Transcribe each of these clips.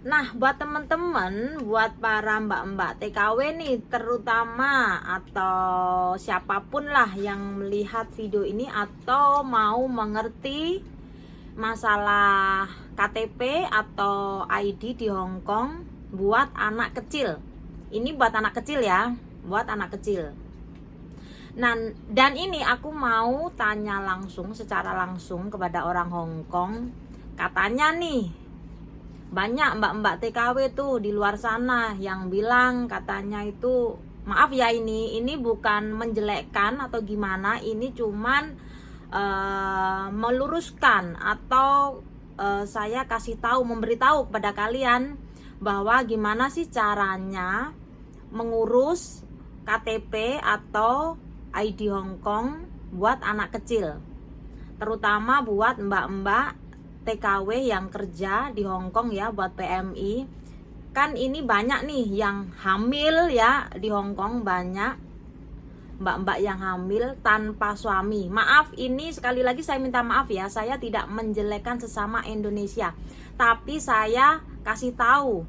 Nah, buat teman-teman, buat para mbak-mbak TKW nih, terutama atau siapapun lah yang melihat video ini atau mau mengerti masalah KTP atau ID di Hong Kong buat anak kecil. Ini buat anak kecil ya, buat anak kecil. Nah, dan ini aku mau tanya langsung, secara langsung kepada orang Hong Kong. Katanya nih, banyak mbak-mbak TKW tuh di luar sana yang bilang katanya itu, maaf ya, ini bukan menjelekkan atau gimana, ini cuman meluruskan atau saya kasih tahu, memberitahu kepada kalian bahwa gimana sih caranya mengurus KTP atau ID Hong Kong buat anak kecil, terutama buat mbak-mbak TKW yang kerja di Hong Kong ya, buat PMI. Kan ini banyak nih yang hamil ya, di Hong Kong banyak mbak-mbak yang hamil tanpa suami. Maaf, ini sekali lagi saya minta maaf ya, saya tidak menjelekkan sesama Indonesia, tapi saya kasih tahu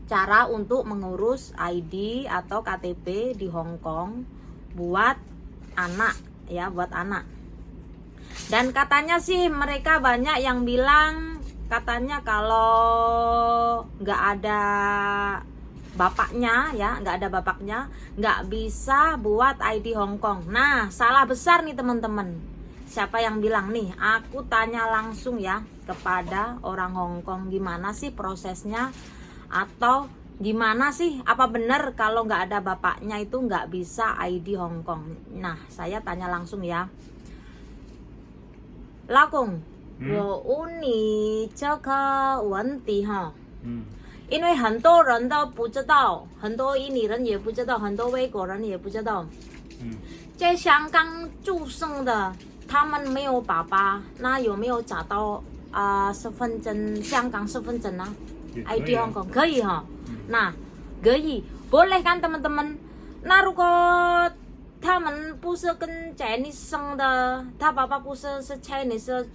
cara untuk mengurus ID atau KTP di Hong Kong buat anak ya, buat anak. Dan katanya sih mereka banyak yang bilang katanya kalau nggak ada bapaknya ya, nggak bisa buat ID Hong Kong. Nah, salah besar nih teman-teman. Siapa yang bilang nih? Aku tanya langsung ya kepada orang Hong Kong, gimana sih prosesnya, atau gimana sih, apa benar kalau nggak ada bapaknya itu nggak bisa ID Hong Kong? Nah, saya tanya langsung ya. 老公，我问你这个问题哈，因为很多人都不知道，很多印尼人也不知道，很多外国人也不知道，在香港出生的，他们没有爸爸，那有没有找到身份证，香港身份证啊？ID Hong Kong可以哈，nah可以，boleh kan teman-teman？那如果他们不是跟 Chinese 生的，他爸爸不是 Chinese，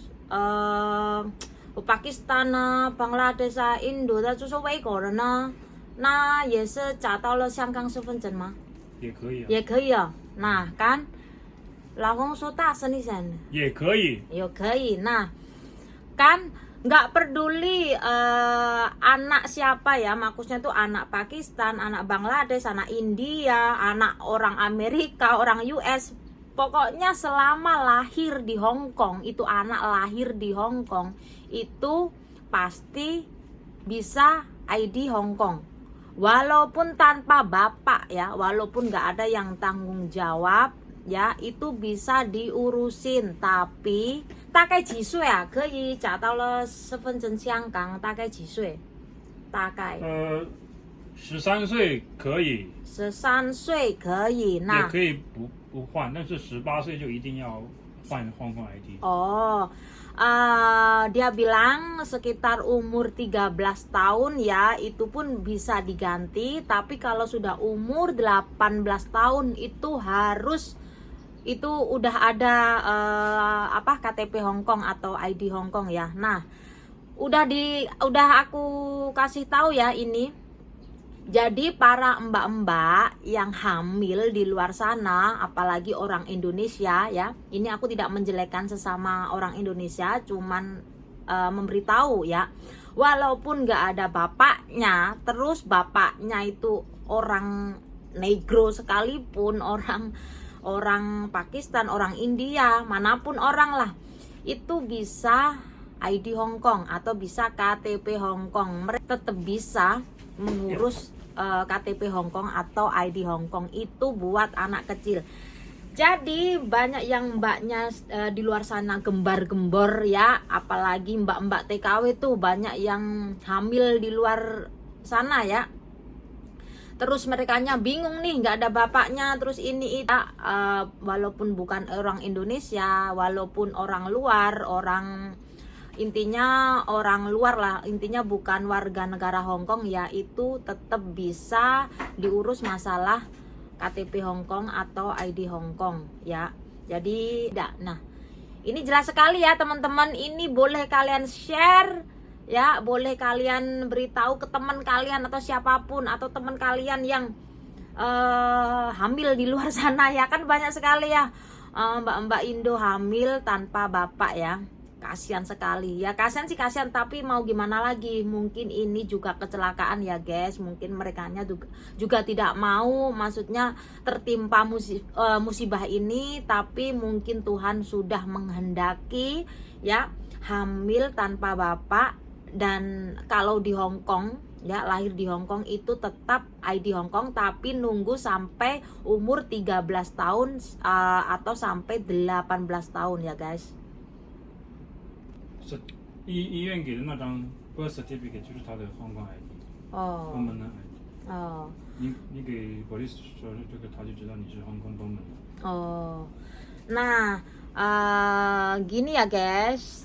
Pakistan 啊、Bangladesh 啊、印度的，就是外国人呢，那也是找到了香港身份证吗？也可以啊，也可以哦。Nah kan，老公说大声一声，也可以，也可以。Nah kan nggak peduli anak siapa ya, maksudnya tuh anak Pakistan, anak Bangladesh, anak India, anak orang Amerika, orang US, pokoknya selama lahir di Hong Kong, itu anak lahir di Hong Kong itu pasti bisa ID Hong Kong, walaupun tanpa bapak ya, walaupun nggak ada yang tanggung jawab ya, itu bisa diurusin. Tapi 大概几岁啊？可以找到了身份证香港，大概几岁？大概13岁可以13岁可以，那也可以不换，但是18岁就一定要换 Hong Kong ID。 Oh, dia bilang sekitar umur 13 tahun ya, itu pun bisa diganti. Tapi kalau sudah umur 18 tahun itu harus, itu udah ada KTP Hong Kong atau ID Hong Kong ya. Nah, udah aku kasih tahu ya ini. Jadi para mbak-mbak yang hamil di luar sana, apalagi orang Indonesia ya. Ini aku tidak menjelekkan sesama orang Indonesia, cuman memberitahu ya. Walaupun nggak ada bapaknya, terus bapaknya itu orang negro sekalipun, orang Pakistan, orang India, manapun orang lah, itu bisa ID Hong Kong atau bisa KTP Hong Kong. Mereka tetap bisa mengurus KTP Hong Kong atau ID Hong Kong itu buat anak kecil. Jadi banyak yang mbaknya di luar sana gembar-gembor ya, apalagi mbak-mbak TKW tuh banyak yang hamil di luar sana ya. Terus merekanya bingung nih, nggak ada bapaknya, terus ini itu, walaupun bukan orang Indonesia, walaupun orang luar, intinya orang luar lah, intinya bukan warga negara Hong Kong ya, itu tetap bisa diurus masalah KTP Hong Kong atau ID Hong Kong ya. Jadi nah ini jelas sekali ya teman-teman, ini boleh kalian share ya boleh kalian beritahu ke teman kalian atau siapapun, atau teman kalian yang hamil di luar sana ya, kan banyak sekali ya mbak-mbak Indo hamil tanpa bapak ya. Kasihan sekali ya, kasihan sih kasihan, tapi mau gimana lagi, mungkin ini juga kecelakaan ya guys, mungkin merekanya juga tidak mau, maksudnya tertimpa musibah ini, tapi mungkin Tuhan sudah menghendaki ya hamil tanpa bapak. Dan kalau di Hong Kong ya, lahir di Hong Kong itu tetap ID Hong Kong, tapi nunggu sampai umur 13 tahun atau sampai 18 tahun ya guys. 是医院给的那张 birth certificate 就是他的香港 ID， permanent ID。你给 police 说这个，他就知道你是香港permanent。Nah gini ya guys,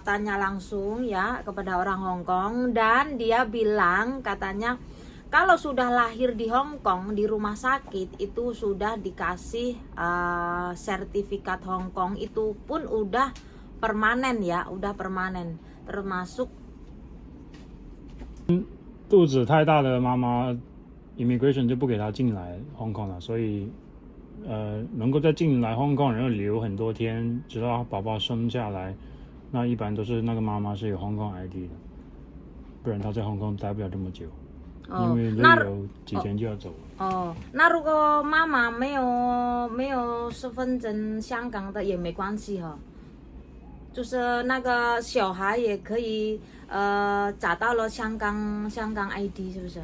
tanya langsung ya kepada orang Hong Kong, dan dia bilang katanya kalau sudah lahir di Hong Kong di rumah sakit itu sudah dikasih sertifikat Hong Kong, itu pun udah permanen ya, udah permanen, termasuk 肚子太大的妈妈 immigration 就不给她进来 Hong Kong 了，所以能够再进来 Hong Kong 然后留很多天直到宝宝生下来，那一般都是那个妈妈是有 Hong Kong ID 的，不然她在 Hong Kong 待不了这么久，因为旅游几天就要走了。那如果妈妈没有身份证香港的也没关系哈，就是那个小孩也可以找到了香港 ID 是不是？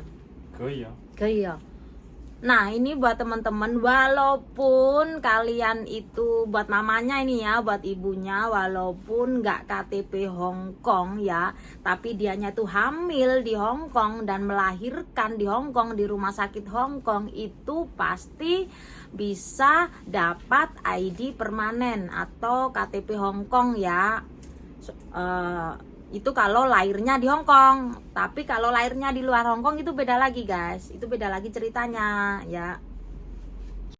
可以啊，可以哦。Nah ini buat teman-teman, walaupun kalian itu, buat mamanya ini ya, buat ibunya, walaupun nggak KTP Hong Kong ya, tapi dianya tuh hamil di Hong Kong dan melahirkan di Hong Kong, di rumah sakit Hong Kong, itu pasti bisa dapat ID permanen atau KTP Hong Kong ya. Itu kalau lahirnya di Hong Kong, tapi kalau lahirnya di luar Hong Kong itu beda lagi guys, itu beda lagi ceritanya ya.